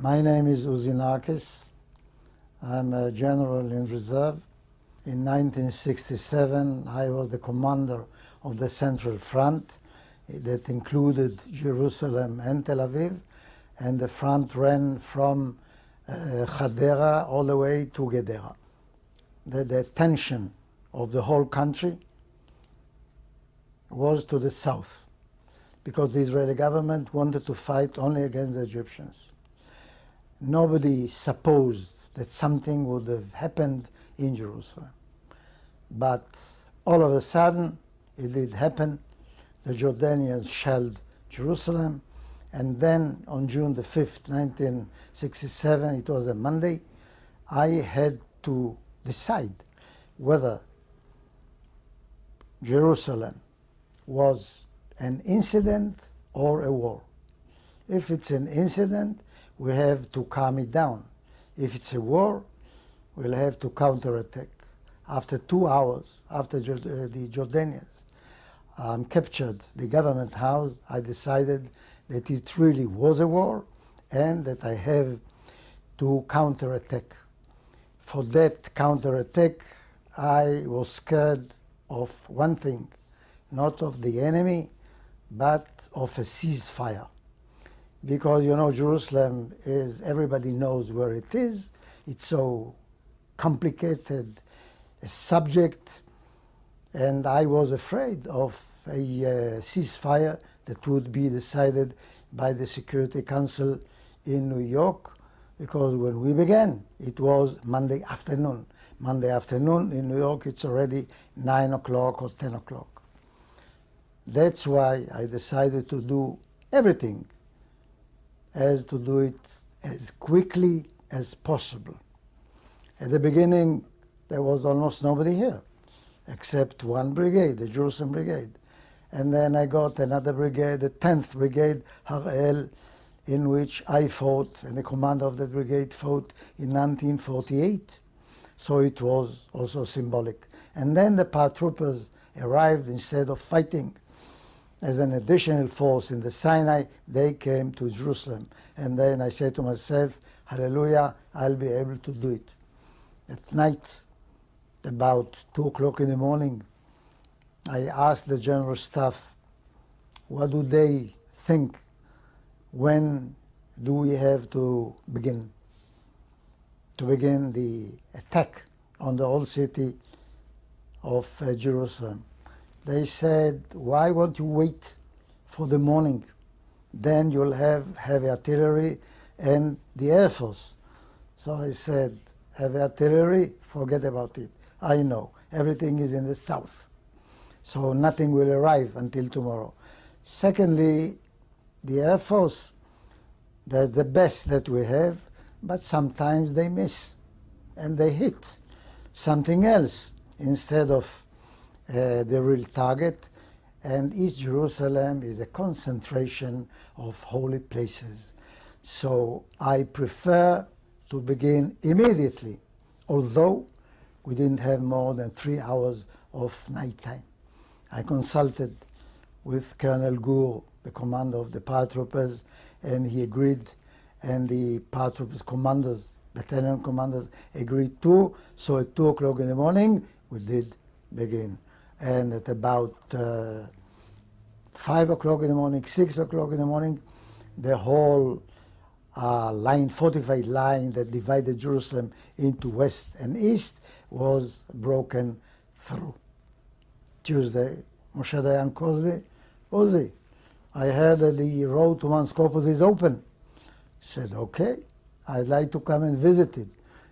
My name is Uzi Narkis. I'm a general in reserve. In 1967, I was the commander of the Central Front that included Jerusalem and Tel Aviv, and the front ran from Hadera all the way to Gedera. The attention of the whole country was to the south, because the Israeli government wanted to fight only against the Egyptians. Nobody supposed that something would have happened in Jerusalem. But all of a sudden, it did happen. The Jordanians shelled Jerusalem, and then on June the 5th, 1967, it was a Monday, I had to decide whether Jerusalem was an incident or a war. If it's an incident, we have to calm it down. If it's a war, we'll have to counterattack. After 2 hours, after the Jordanians captured the government house, I decided that it really was a war and that I have to counterattack. For that counterattack, I was scared of one thing, not of the enemy, but of a ceasefire. Because, you know, Jerusalem is, everybody knows where it is. It's so complicated a subject, and I was afraid of a ceasefire that would be decided by the Security Council in New York, because when we began, it was Monday afternoon. Monday afternoon in New York, it's already 9 o'clock or 10 o'clock. That's why I decided to do everything as to do it as quickly as possible. At the beginning, there was almost nobody here, except one brigade, the Jerusalem Brigade. And then I got another brigade, the 10th Brigade, Harel, in which I fought, and the commander of that brigade fought in 1948. So it was also symbolic. And then the paratroopers arrived. Instead of fighting as an additional force in the Sinai, they came to Jerusalem. And then I said to myself, hallelujah, I'll be able to do it. At night, about 2 o'clock in the morning, I asked the general staff, what do they think? When do we have to begin? To begin the attack on the old city of Jerusalem. They said, why won't you wait for the morning? Then you'll have heavy artillery and the Air Force. So I said, heavy artillery, forget about it. I know, everything is in the south. So nothing will arrive until tomorrow. Secondly, the Air Force, they're the best that we have, but sometimes they miss and they hit something else instead of the real target. And East Jerusalem is a concentration of holy places. So I prefer to begin immediately, although we didn't have more than 3 hours of nighttime. I consulted with Colonel Gur, the commander of the paratroopers, and he agreed, and the paratroopers commanders, battalion commanders agreed too. So at 2 o'clock in the morning, we did begin. And at about 5 o'clock in the morning, 6 o'clock in the morning, the whole line, fortified line that divided Jerusalem into west and east was broken through. Tuesday, Moshe Dayan calls me, Uzi, I heard that the road to Mount Scopus is open. I said, okay, I'd like to come and visit it,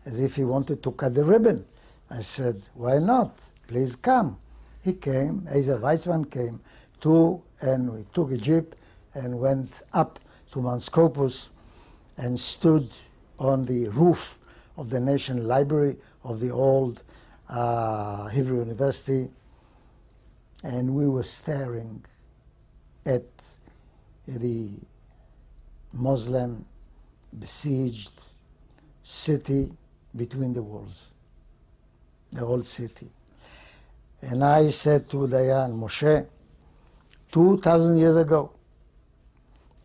as if he wanted to cut the ribbon. I said, why not? Please come. He came, Ezer Weizmann came too, and we took a jeep and went up to Mount Scopus and stood on the roof of the National Library of the old Hebrew University, and we were staring at the Muslim besieged city between the walls, the old city. And I said to Dayan, Moshe, 2,000 years ago,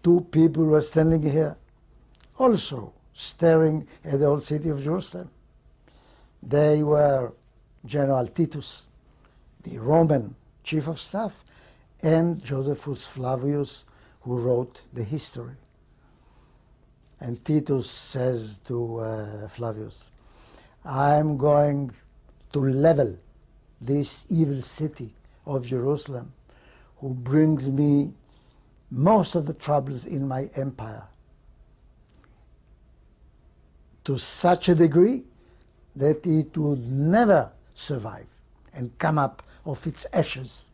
2 people were standing here, also staring at the old city of Jerusalem. They were General Titus, the Roman chief of staff, and Josephus Flavius, who wrote the history. And Titus says to Flavius, I'm going to level this evil city of Jerusalem, who brings me most of the troubles in my empire, to such a degree that it would never survive and come up of its ashes.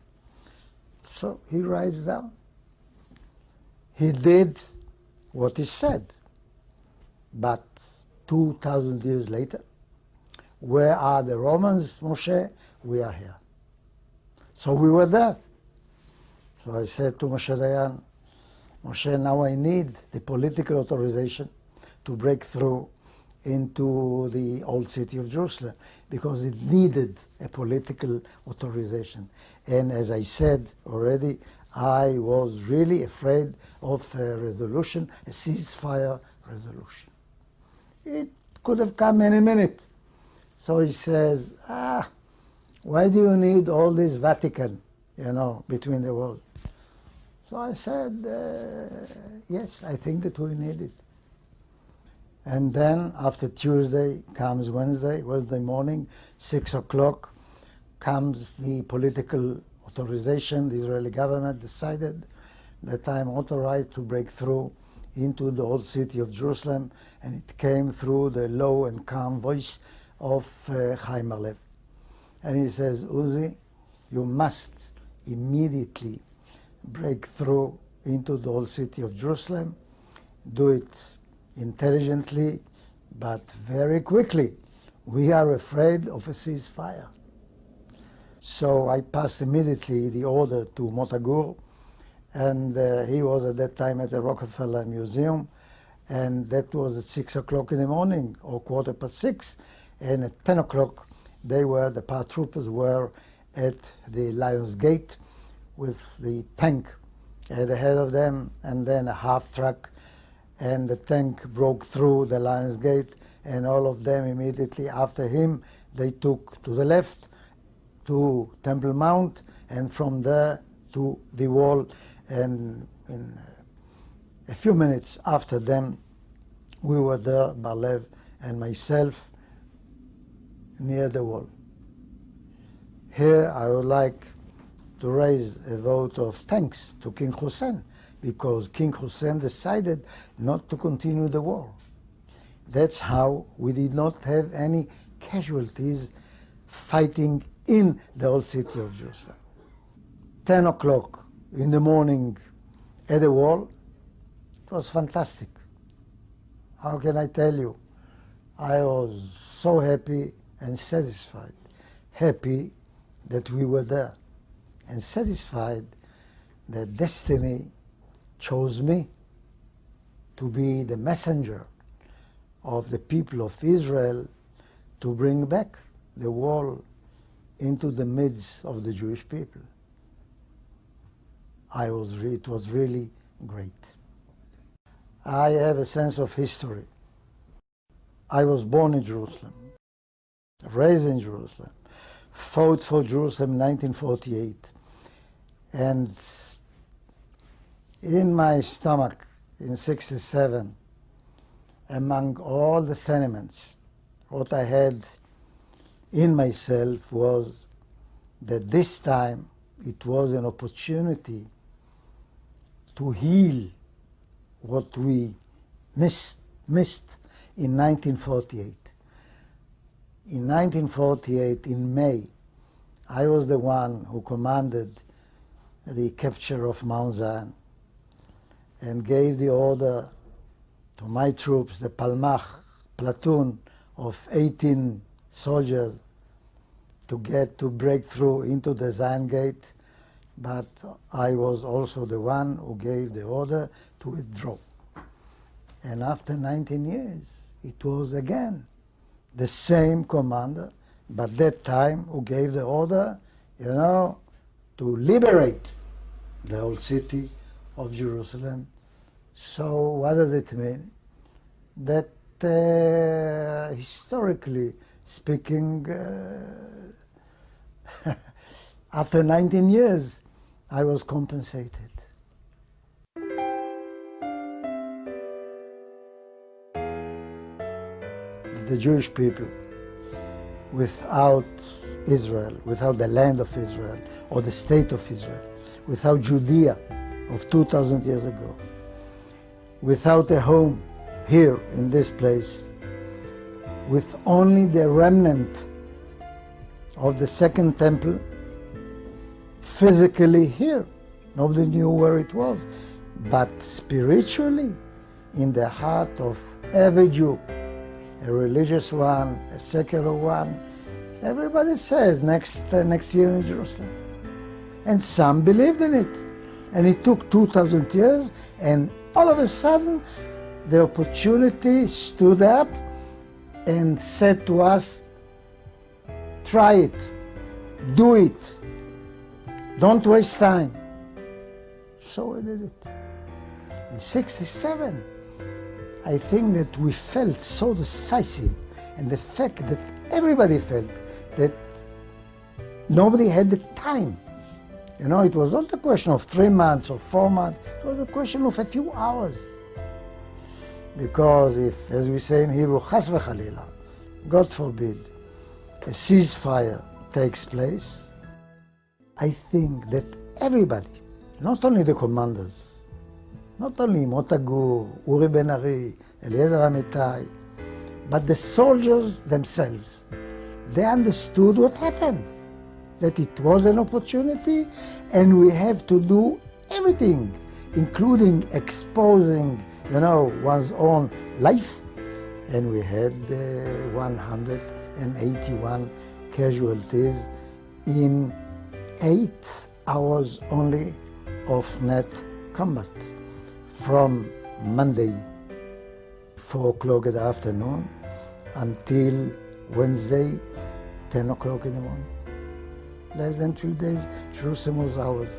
So he writes down. He did what he said. But 2,000 years later, where are the Romans, Moshe? We are here. So we were there. So I said to Moshe Dayan, Moshe, now I need the political authorization to break through into the old city of Jerusalem, because it needed a political authorization. And as I said already, I was really afraid of a resolution, a ceasefire resolution. It could have come any minute. So he says, why do you need all this Vatican, between the world? So I said, yes, I think that we need it. And then after Tuesday comes Wednesday morning, 6 o'clock, comes the political authorization. The Israeli government decided that I'm authorized to break through into the old city of Jerusalem, and it came through the low and calm voice of Chaim Bar-Lev. And he says, Uzi, you must immediately break through into the old city of Jerusalem. Do it intelligently, but very quickly. We are afraid of a ceasefire. So I passed immediately the order to Motagur, and he was at that time at the Rockefeller Museum, and that was at 6 o'clock in the morning, or 6:15, and at 10 o'clock the paratroopers were at the Lion's Gate with the tank at the head of them, and then a half truck, and the tank broke through the Lion's Gate, and all of them immediately after him, they took to the left to Temple Mount, and from there to the wall, and in a few minutes after them, we were there, Bar-Lev and myself, near the wall. Here I would like to raise a vote of thanks to King Hussein, because King Hussein decided not to continue the war. That's how we did not have any casualties fighting in the old city of Jerusalem. 10 o'clock in the morning at the wall, it was fantastic. How can I tell you? I was so happy and satisfied. Happy that we were there, and satisfied that destiny chose me to be the messenger of the people of Israel to bring back the wall into the midst of the Jewish people. It was really great. I have a sense of history. I was born in Jerusalem, raised in Jerusalem, fought for Jerusalem in 1948, and in my stomach in 67, among all the sentiments, what I had in myself was that this time it was an opportunity to heal what we missed in 1948. In 1948, in May, I was the one who commanded the capture of Mount Zion and gave the order to my troops, the Palmach platoon of 18 soldiers, to break through into the Zion Gate, but I was also the one who gave the order to withdraw. And after 19 years, it was again the same commander, but that time who gave the order, to liberate the old city of Jerusalem. So what does it mean? That historically speaking, after 19 years, I was compensated. The Jewish people, without Israel, without the land of Israel, or the state of Israel, without Judea of 2,000 years ago, without a home here in this place, with only the remnant of the second temple physically here. Nobody knew where it was, but spiritually in the heart of every Jew, a religious one, a secular one. Everybody says next year in Jerusalem. And some believed in it. And it took 2,000 years, and all of a sudden the opportunity stood up and said to us, try it, do it, don't waste time. So we did it. In 67, I think that we felt so decisive, and the fact that everybody felt that nobody had the time. You know, it was not a question of 3 months or 4 months, it was a question of a few hours. Because if, as we say in Hebrew, chas v'chalila, God forbid, a ceasefire takes place, I think that everybody, not only the commanders, not only Mota Gur, Uri Ben Ari, Eliezer Amitai, but the soldiers themselves, they understood what happened, that it was an opportunity and we have to do everything, including exposing, you know, one's own life. And we had 181 casualties in 8 hours only of net combat. From Monday, 4 o'clock in the afternoon, until Wednesday, 10 o'clock in the morning. Less than 3 days, Jerusalem was ours.